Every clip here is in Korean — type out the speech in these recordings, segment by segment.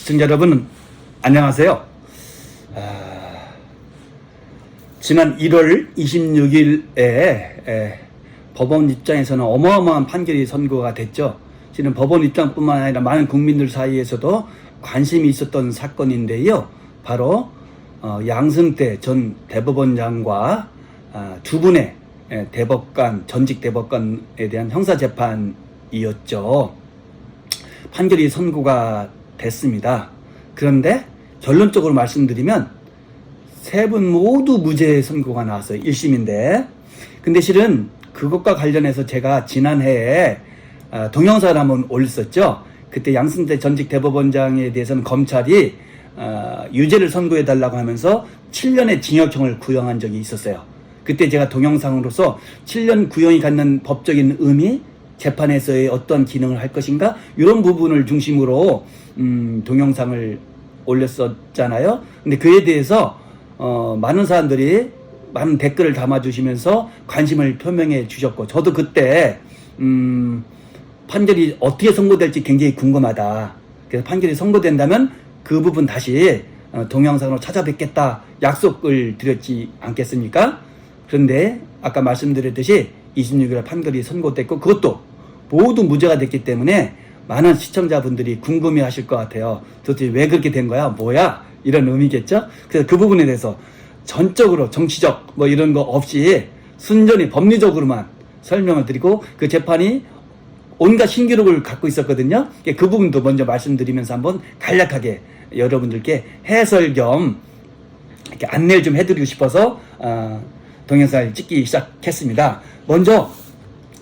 시청자 여러분, 안녕하세요. 지난 1월 26일에 법원 입장에서는 어마어마한 판결이 선고가 됐죠. 지금 법원 입장뿐만 아니라 많은 국민들 사이에서도 관심이 있었던 사건인데요. 바로 양승태 전 대법원장과 두 분의 대법관, 전직 대법관에 대한 형사재판이었죠. 판결이 선고가 됐습니다. 그런데 결론적으로 말씀드리면 세 분 모두 무죄 선고가 나왔어요. 1심인데. 근데 실은 그것과 관련해서 제가 지난해에 동영상을 한번 올렸었죠. 그때 양승태 전직 대법원장에 대해서는 검찰이 유죄를 선고해달라고 하면서 7년의 징역형을 구형한 적이 있었어요. 그때 제가 동영상으로서 7년 구형이 갖는 법적인 의미, 재판에서의 어떤 기능을 할 것인가, 이런 부분을 중심으로 동영상을 올렸었잖아요. 근데 그에 대해서 많은 사람들이 많은 댓글을 담아주시면서 관심을 표명해 주셨고, 저도 그때 판결이 어떻게 선고될지 굉장히 궁금하다. 그래서 판결이 선고된다면 그 부분 다시 동영상으로 찾아뵙겠다 약속을 드렸지 않겠습니까? 그런데 아까 말씀드렸듯이 26일 판결이 선고됐고, 그것도 모두 무죄가 됐기 때문에 많은 시청자분들이 궁금해 하실 것 같아요. 도대체 왜 그렇게 된 거야? 뭐야? 이런 의미겠죠? 그래서 그 부분에 대해서 전적으로 정치적 뭐 이런 거 없이 순전히 법리적으로만 설명을 드리고, 그 재판이 온갖 신기록을 갖고 있었거든요. 그 부분도 먼저 말씀드리면서 한번 간략하게 여러분들께 해설 겸 이렇게 안내를 좀 해드리고 싶어서 동영상을 찍기 시작했습니다. 먼저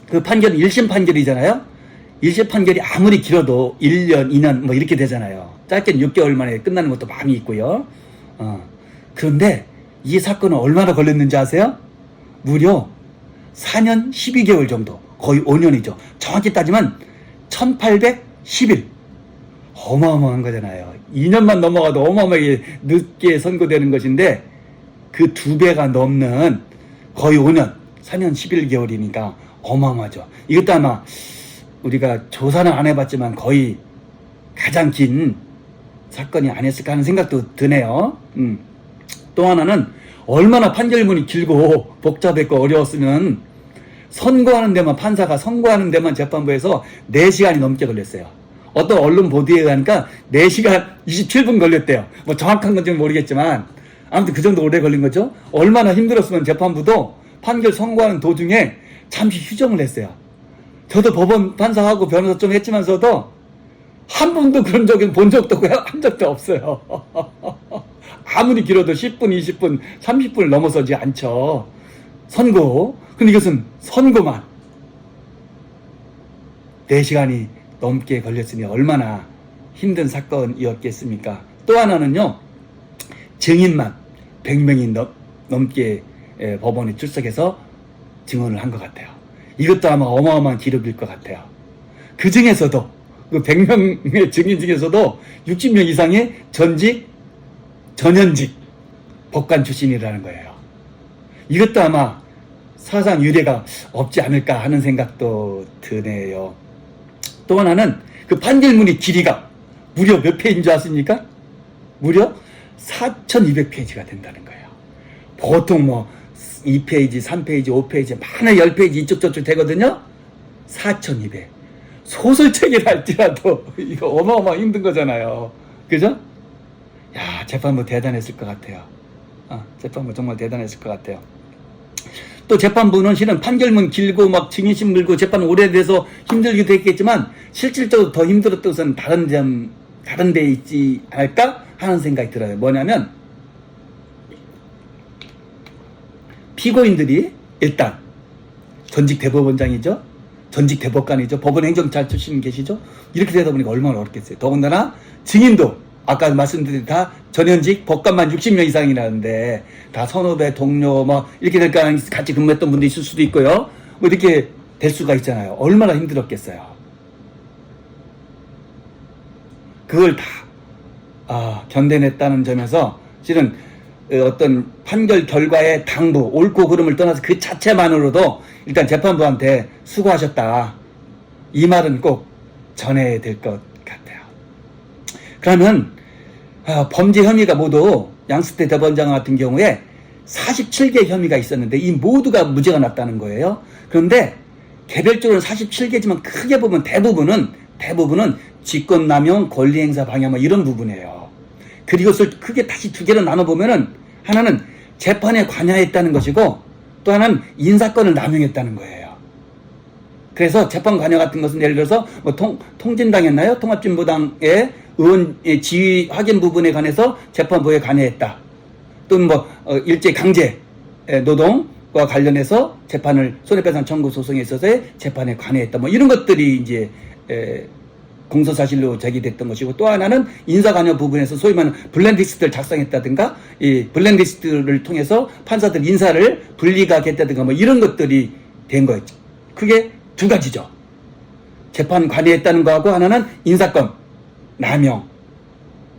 그 판결은 1심 판결이잖아요. 1심 판결이 아무리 길어도 1년, 2년 뭐 이렇게 되잖아요. 짧게는 6개월 만에 끝나는 것도 많이 있고요. 그런데 이 사건은 얼마나 걸렸는지 아세요? 무려 4년 12개월 정도, 거의 5년이죠. 정확히 따지면 1810일. 어마어마한 거잖아요. 2년만 넘어가도 어마어마하게 늦게 선고되는 것인데, 그 2배가 넘는 거의 5년, 4년 11개월이니까 어마어마하죠. 이것도 아마 우리가 조사는 안 해봤지만 거의 가장 긴 사건이 아니었을까 하는 생각도 드네요. 또 하나는 얼마나 판결문이 길고 복잡했고 어려웠으면 선고하는 데만, 판사가 선고하는 데만 재판부에서 4시간이 넘게 걸렸어요. 어떤 언론 보도에 의하니까 4시간 27분 걸렸대요. 뭐 정확한 건지는 모르겠지만 아무튼 그 정도 오래 걸린 거죠. 얼마나 힘들었으면 재판부도 판결 선고하는 도중에 잠시 휴정을 했어요. 저도 법원 판사하고 변호사 좀 했지만서도 한 번도 그런 적은 본 적도 없고요. 한 적도 없어요. 아무리 길어도 10분, 20분, 30분을 넘어서지 않죠. 선고. 근데 이것은 선고만 4시간이 넘게 걸렸으니 얼마나 힘든 사건이었겠습니까? 또 하나는요, 증인만 100명이 넘게 법원에 출석해서 증언을 한 것 같아요. 이것도 아마 어마어마한 기록일 것 같아요. 그 중에서도, 그 100명의 증인 중에서도 60명 이상의 전현직 법관 출신이라는 거예요. 이것도 아마 사상 유례가 없지 않을까 하는 생각도 드네요. 또 하나는 그 판결문의 길이가 무려 몇 페이지인 줄 아십니까? 무려 4200페이지가 된다는 거예요. 보통 뭐 2페이지, 3페이지, 5페이지, 많은 10페이지 이쪽 저쪽 되거든요. 4200. 소설책이라 할지라도 이거 어마어마 힘든 거잖아요. 그죠? 야, 재판부 대단했을 것 같아요. 재판부 정말 대단했을 것 같아요. 또 재판부는 실은 판결문 길고 막 증인심 물고 재판 오래돼서 힘들기도 했겠지만, 실질적으로 더 힘들었던 것은 다른 데 있지 않을까 하는 생각이 들어요. 뭐냐면, 피고인들이 일단 전직 대법원장이죠. 전직 대법관이죠. 법원 행정잘 출신 계시죠. 이렇게 되다 보니까 얼마나 어렵겠어요. 더군다나 증인도 아까 말씀드린 다 전현직 법관만 60명 이상이라는데, 다 선후배, 동료 뭐 이렇게 될까, 같이 근무했던 분도 있을 수도 있고요. 뭐 이렇게 될 수가 있잖아요. 얼마나 힘들었겠어요. 그걸 다 견뎌냈다는 점에서 실은 어떤 판결 결과의 당부, 옳고 그름을 떠나서 그 자체만으로도 일단 재판부한테 수고하셨다, 이 말은 꼭 전해야 될 것 같아요. 그러면 범죄 혐의가 모두 양승태 대법원장 같은 경우에 47개 혐의가 있었는데 이 모두가 무죄가 났다는 거예요. 그런데 개별적으로는 47개지만 크게 보면 대부분은 직권남용, 권리행사 방해 뭐 이런 부분이에요. 그리고 그것을 크게 다시 두 개로 나눠보면은 하나는 재판에 관여했다는 것이고 또 하나는 인사권을 남용했다는 거예요. 그래서 재판 관여 같은 것은 예를 들어서 뭐 통진당했나요? 통합진보당의 의원 지위 확인 부분에 관해서 재판부에 관여했다. 또는 뭐 일제 강제 노동과 관련해서 재판을 손해배상 청구 소송에 있어서의 재판에 관여했다. 뭐 이런 것들이 이제 공소사실로 제기됐던 것이고 또 하나는 인사관여 부분에서 소위 말하는 블랙리스트를 작성했다든가 이 블랙리스트를 통해서 판사들 인사를 불리하게 했다든가 뭐 이런 것들이 된 거였죠. 그게 두 가지죠. 재판 관여했다는 거하고 하나는 인사권 남용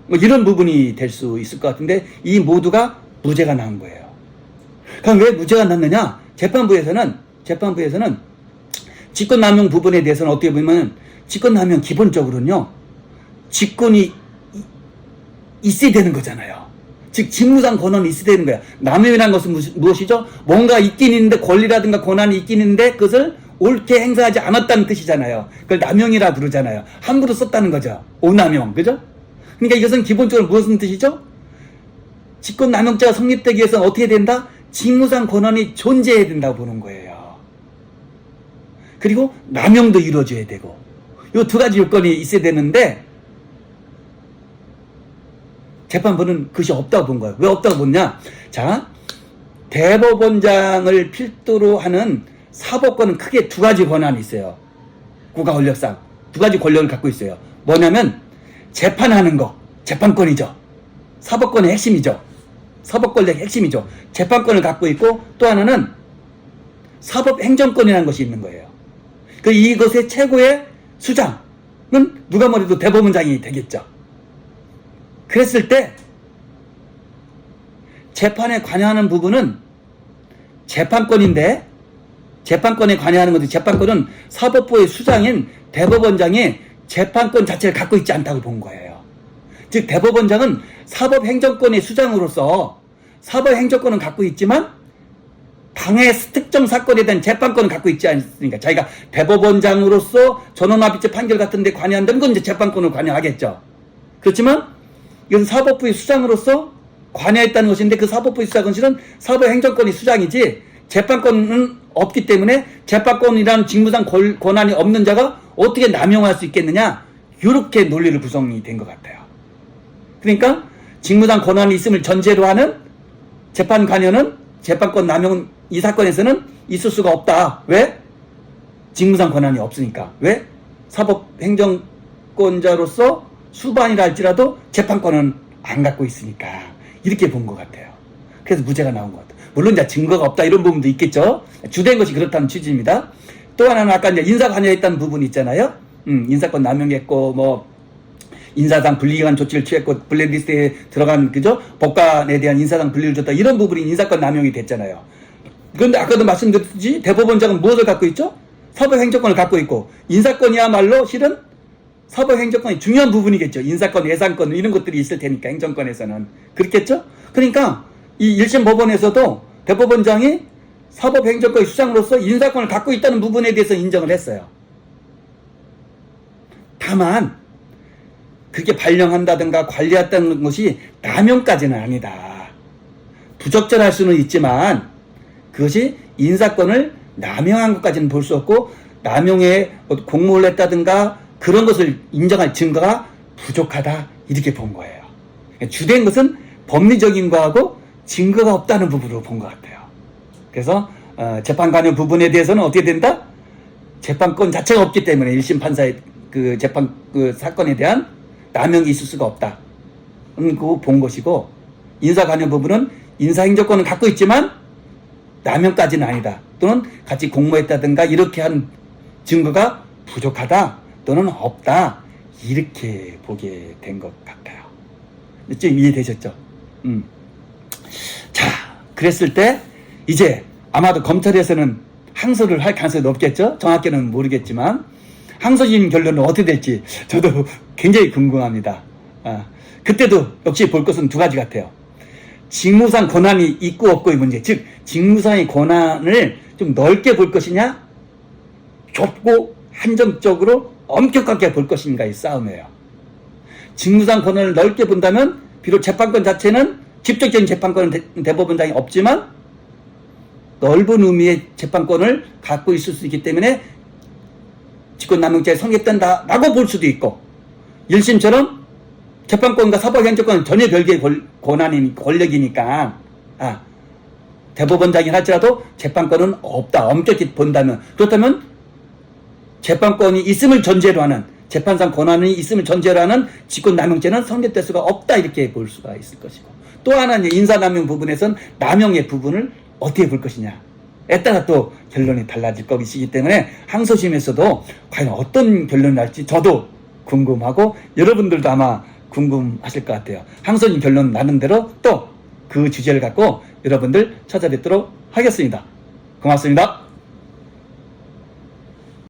뭐 이런 부분이 될 수 있을 것 같은데 이 모두가 무죄가 나온 거예요. 그럼 왜 무죄가 났느냐? 재판부에서는 직권남용 부분에 대해서는 어떻게 보면 직권남용 기본적으로는요 직권이 있어야 되는 거잖아요. 즉 직무상 권한이 있어야 되는 거야. 남용이라는 것은 무엇이죠? 뭔가 있긴 있는데 권리라든가 권한이 있긴 있는데 그것을 옳게 행사하지 않았다는 뜻이잖아요. 그걸 남용이라 부르잖아요. 함부로 썼다는 거죠. 오남용, 그죠? 그러니까 이것은 기본적으로 무슨 뜻이죠? 직권남용죄가 성립되기 위해서는 어떻게 된다? 직무상 권한이 존재해야 된다고 보는 거예요. 그리고 남용도 이루어져야 되고 이 두 가지 요건이 있어야 되는데 재판부는 그것이 없다고 본 거예요. 왜 없다고 보냐? 자, 대법원장을 필두로 하는 사법권은 크게 두 가지 권한이 있어요. 국가 권력상 두 가지 권력을 갖고 있어요. 뭐냐면 재판하는 거, 재판권이죠. 사법권의 핵심이죠. 사법권의 핵심이죠. 재판권을 갖고 있고 또 하나는 사법행정권이라는 것이 있는 거예요. 그 이것의 최고의 수장은 누가 뭐래도 대법원장이 되겠죠. 그랬을 때 재판에 관여하는 부분은 재판권인데 재판권에 관여하는 건데 재판권은 사법부의 수장인 대법원장이 재판권 자체를 갖고 있지 않다고 본 거예요. 즉 대법원장은 사법행정권의 수장으로서 사법행정권은 갖고 있지만 당의 특정 사건에 대한 재판권은 갖고 있지 않습니까? 자기가 대법원장으로서 전원합의체 판결 같은 데 관여한다는 건 이제 재판권을 관여하겠죠. 그렇지만 이건 사법부의 수장으로서 관여했다는 것인데 그 사법부의 수장은 실은 사법행정권의 수장이지 재판권은 없기 때문에 재판권이라는 직무상 권한이 없는 자가 어떻게 남용할 수 있겠느냐? 이렇게 논리를 구성이 된 것 같아요. 그러니까 직무상 권한이 있음을 전제로 하는 재판 관여는 재판권 남용 이 사건에서는 있을 수가 없다. 왜? 직무상 권한이 없으니까. 왜? 사법행정권자로서 수반이라 할지라도 재판권은 안 갖고 있으니까. 이렇게 본 것 같아요. 그래서 무죄가 나온 것 같아요. 물론 이제 증거가 없다 이런 부분도 있겠죠. 주된 것이 그렇다는 취지입니다. 또 하나는 아까 이제 인사 관여했다는 부분이 있잖아요. 인사권 남용했고 뭐 인사상 분리기간 조치를 취했고 블랙리스트에 들어간 그죠? 법관에 대한 인사상 분리를 줬다 이런 부분이 인사권 남용이 됐잖아요. 그런데 아까도 말씀드렸듯이 대법원장은 무엇을 갖고 있죠? 사법행정권을 갖고 있고 인사권이야말로 실은 사법행정권이 중요한 부분이겠죠. 인사권, 예산권 이런 것들이 있을 테니까 행정권에서는 그렇겠죠. 그러니까 이 1심 법원에서도 대법원장이 사법행정권의 수장으로서 인사권을 갖고 있다는 부분에 대해서 인정을 했어요. 다만 그게 발령한다든가 관리한다는 것이 남용까지는 아니다. 부적절할 수는 있지만 그것이 인사권을 남용한 것까지는 볼 수 없고 남용에 공모를 했다든가 그런 것을 인정할 증거가 부족하다 이렇게 본 거예요. 주된 것은 법리적인 거하고 증거가 없다는 부분으로 본 것 같아요. 그래서 재판 관여 부분에 대해서는 어떻게 된다? 재판권 자체가 없기 때문에 1심 판사의 그 재판 그 사건에 대한 남용이 있을 수가 없다. 그거 본 것이고 인사 관여 부분은 인사행정권은 갖고 있지만 남용까지는 아니다. 또는 같이 공모했다든가 이렇게 한 증거가 부족하다 또는 없다 이렇게 보게 된 것 같아요. 좀 이해되셨죠? 자, 그랬을 때 이제 아마도 검찰에서는 항소를 할 가능성이 높겠죠? 정확히는 모르겠지만 항소심 결론은 어떻게 될지 저도 굉장히 궁금합니다. 그때도 역시 볼 것은 두 가지 같아요. 직무상 권한이 있고 없고의 문제, 즉 직무상의 권한을 좀 넓게 볼 것이냐, 좁고 한정적으로 엄격하게 볼 것인가의 싸움이에요. 직무상 권한을 넓게 본다면 비록 재판권 자체는 직접적인 재판권은 대법원장이 없지만 넓은 의미의 재판권을 갖고 있을 수 있기 때문에 직권남용죄에 성립된다라고 볼 수도 있고, 1심처럼 재판권과 사법행정권은 전혀 별개의 권력이니까 대법원장이 할지라도 재판권은 없다, 엄격히 본다면, 그렇다면 재판권이 있음을 전제로 하는, 재판상 권한이 있음을 전제로 하는 직권남용죄는 성립될 수가 없다, 이렇게 볼 수가 있을 것이고, 또 하나는 인사남용 부분에선 남용의 부분을 어떻게 볼 것이냐에 따라 또 결론이 달라질 것이기 때문에 항소심에서도 과연 어떤 결론이 날지 저도 궁금하고 여러분들도 아마 궁금하실 것 같아요. 항소심 결론 나는 대로 또 그 주제를 갖고 여러분들 찾아뵙도록 하겠습니다. 고맙습니다.